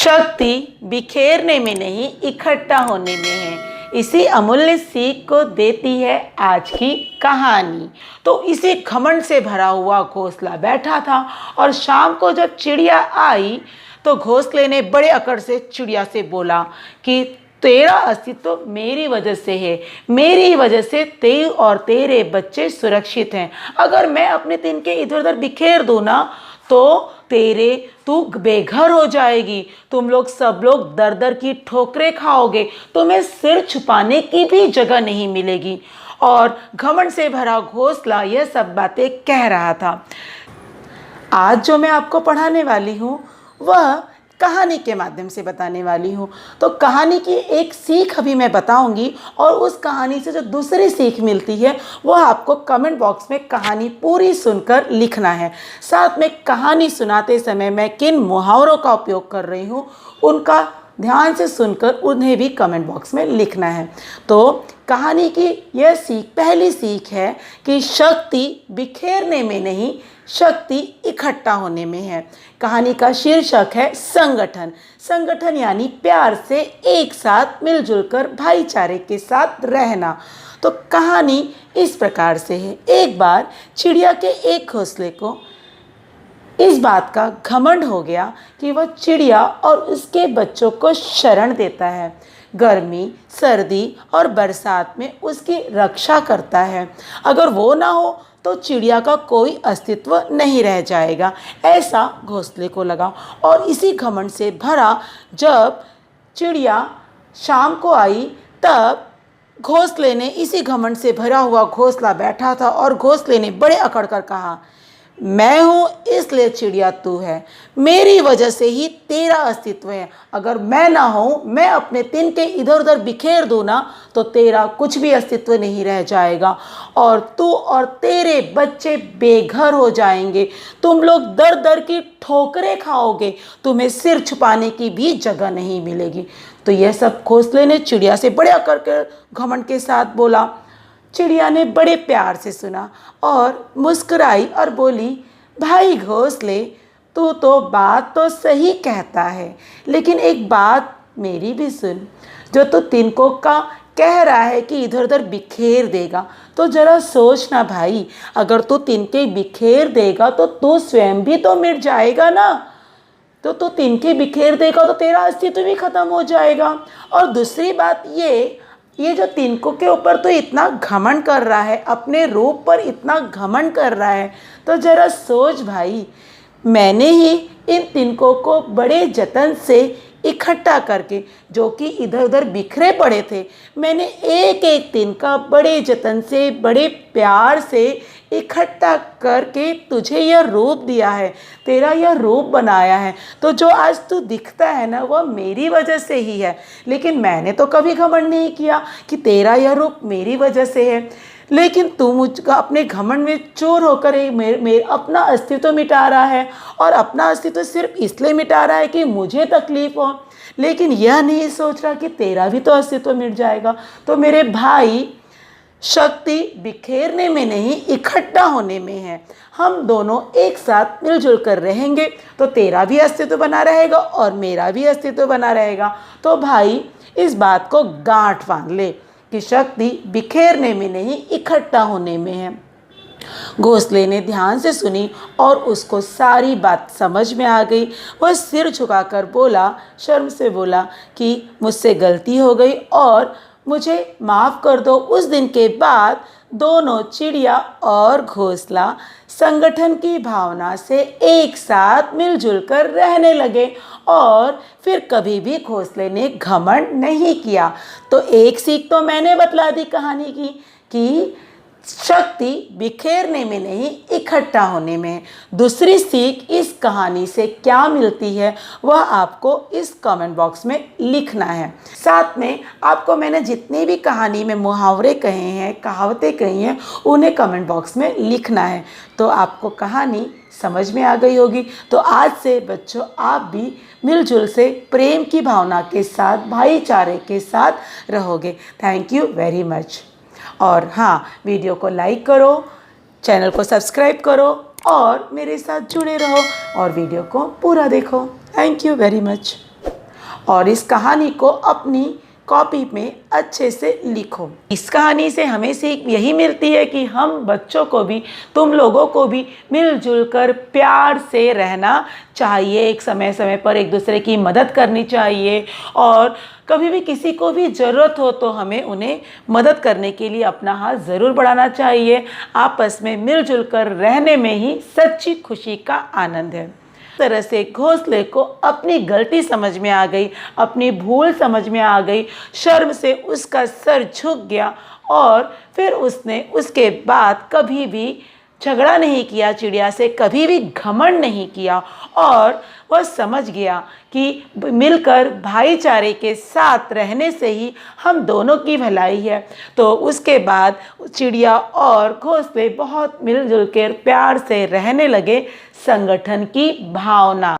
शक्ति बिखेरने में नहीं, इकट्ठा होने में है। इसी अमूल्य सीख को देती है आज की कहानी। तो इसी घमंड से भरा हुआ घोंसला बैठा था और शाम को जब चिड़िया आई तो घोंसले ने बड़े अकड़ से चिड़िया से बोला कि तेरा अस्तित्व मेरी वजह से है, मेरी वजह से ते और तेरे बच्चे सुरक्षित हैं। अगर मैं अपने तिनके इधर उधर बिखेर दूँ ना तो तू बेघर हो जाएगी, तुम लोग सब लोग दर दर की ठोकरें खाओगे, तुम्हें सिर छुपाने की भी जगह नहीं मिलेगी। और घमंड से भरा घोंसला यह सब बातें कह रहा था। आज जो मैं आपको पढ़ाने वाली हूँ वह कहानी के माध्यम से बताने वाली हूँ। तो कहानी की एक सीख अभी मैं बताऊंगी और उस कहानी से जो दूसरी सीख मिलती है वह आपको कमेंट बॉक्स में कहानी पूरी सुनकर लिखना है। साथ में कहानी सुनाते समय मैं किन मुहावरों का उपयोग कर रही हूँ उनका ध्यान से सुनकर उन्हें भी कमेंट बॉक्स में लिखना है। तो कहानी की यह सीख, पहली सीख है कि शक्ति बिखेरने में नहीं, शक्ति इकट्ठा होने में है। कहानी का शीर्षक है संगठन। संगठन यानी प्यार से एक साथ मिलजुल कर भाईचारे के साथ रहना। तो कहानी इस प्रकार से है। एक बार चिड़िया के एक घोंसले को इस बात का घमंड हो गया कि वह चिड़िया और उसके बच्चों को शरण देता है, गर्मी, सर्दी और बरसात में उसकी रक्षा करता है। अगर वो ना हो तो चिड़िया का कोई अस्तित्व नहीं रह जाएगा, ऐसा घोंसले को लगा। और इसी घमंड से भरा जब चिड़िया शाम को आई तब घोंसले ने, इसी घमंड से भरा हुआ घोंसला बैठा था और घोंसले ने बड़े अकड़ कर कहा, मैं हूँ इसलिए चिड़िया तू है, मेरी वजह से ही तेरा अस्तित्व है। अगर मैं ना हूँ, मैं अपने तिनके इधर उधर बिखेर दूँ ना तो तेरा कुछ भी अस्तित्व नहीं रह जाएगा और तू और तेरे बच्चे बेघर हो जाएंगे। तुम लोग दर दर की ठोकरें खाओगे, तुम्हें सिर छुपाने की भी जगह नहीं मिलेगी। तो यह सब घोंसले ने चिड़िया से बड़े अकड़ के घमंड के साथ बोला। चिड़िया ने बड़े प्यार से सुना और मुस्कुराई और बोली, भाई घोंसले, तू तो बात तो सही कहता है, लेकिन एक बात मेरी भी सुन। जो तू तिनकों का कह रहा है कि इधर उधर बिखेर देगा, तो जरा सोच ना भाई, अगर तू तिनके बिखेर देगा तो तू स्वयं भी तो मिट जाएगा ना। तो तू तिनके बिखेर देगा तो तेरा अस्तित्व भी खत्म हो जाएगा। और दूसरी बात ये जो तिनकों के ऊपर तो इतना घमंड कर रहा है, अपने रूप पर इतना घमंड कर रहा है, तो जरा सोच भाई, मैंने ही इन तिनकों को बड़े जतन से इकट्ठा करके, जो कि इधर उधर बिखरे पड़े थे, मैंने एक एक तिनका बड़े जतन से, बड़े प्यार से इकट्ठा करके तुझे यह रूप दिया है, तेरा यह रूप बनाया है। तो जो आज तू दिखता है ना वह मेरी वजह से ही है। लेकिन मैंने तो कभी घमंड नहीं किया कि तेरा यह रूप मेरी वजह से है। लेकिन तू मुझका अपने घमंड में चोर होकर अपना अस्तित्व मिटा रहा है, और अपना अस्तित्व सिर्फ इसलिए मिटा रहा है कि मुझे तकलीफ हो, लेकिन यह नहीं सोच रहा कि तेरा भी तो अस्तित्व मिट जाएगा। तो मेरे भाई, शक्ति बिखेरने में नहीं, इकट्ठा होने में है। हम दोनों एक साथ मिलजुल कर रहेंगे तो तेरा भी अस्तित्व बना रहेगा और मेरा भी अस्तित्व बना रहेगा। तो भाई, इस बात को गांठ बांध ले कि शक्ति बिखेरने में नहीं, इकट्ठा होने में है। घोंसले ने ध्यान से सुनी और उसको सारी बात समझ में आ गई। वह सिर झुकाकर बोला, शर्म से बोला कि मुझसे गलती हो गई और मुझे माफ़ कर दो। उस दिन के बाद दोनों, चिड़िया और घोंसला, संगठन की भावना से एक साथ मिलजुल कर रहने लगे और फिर कभी भी घोंसले ने घमंड नहीं किया। तो एक सीख तो मैंने बतला दी कहानी की कि शक्ति बिखेरने में नहीं, इकट्ठा होने में है। दूसरी सीख इस कहानी से क्या मिलती है वह आपको इस कमेंट बॉक्स में लिखना है। साथ में आपको मैंने जितनी भी कहानी में मुहावरे कहे हैं, कहावतें कही हैं, उन्हें कमेंट बॉक्स में लिखना है। तो आपको कहानी समझ में आ गई होगी। तो आज से बच्चों, आप भी मिलजुल से प्रेम की भावना के साथ, भाईचारे के साथ रहोगे। Thank you very much. और हाँ, वीडियो को लाइक करो, चैनल को सब्सक्राइब करो और मेरे साथ जुड़े रहो और वीडियो को पूरा देखो। Thank you very much. और इस कहानी को अपनी कॉपी में अच्छे से लिखो। इस कहानी से हमें सीख यही मिलती है कि हम बच्चों को भी, तुम लोगों को भी मिलजुल कर प्यार से रहना चाहिए। एक समय समय पर एक दूसरे की मदद करनी चाहिए और कभी भी किसी को भी ज़रूरत हो तो हमें उन्हें मदद करने के लिए अपना हाथ ज़रूर बढ़ाना चाहिए। आपस में मिलजुल कर रहने में ही सच्ची खुशी का आनंद है। तरह से घोंसले को अपनी गलती समझ में आ गई, अपनी भूल समझ में आ गई, शर्म से उसका सर झुक गया और फिर उसने उसके बाद कभी भी झगड़ा नहीं किया चिड़िया से, कभी भी घमंड नहीं किया और वह समझ गया कि मिलकर भाईचारे के साथ रहने से ही हम दोनों की भलाई है। तो उसके बाद चिड़िया और घोंसले बहुत मिलजुल कर प्यार से रहने लगे। संगठन की भावना।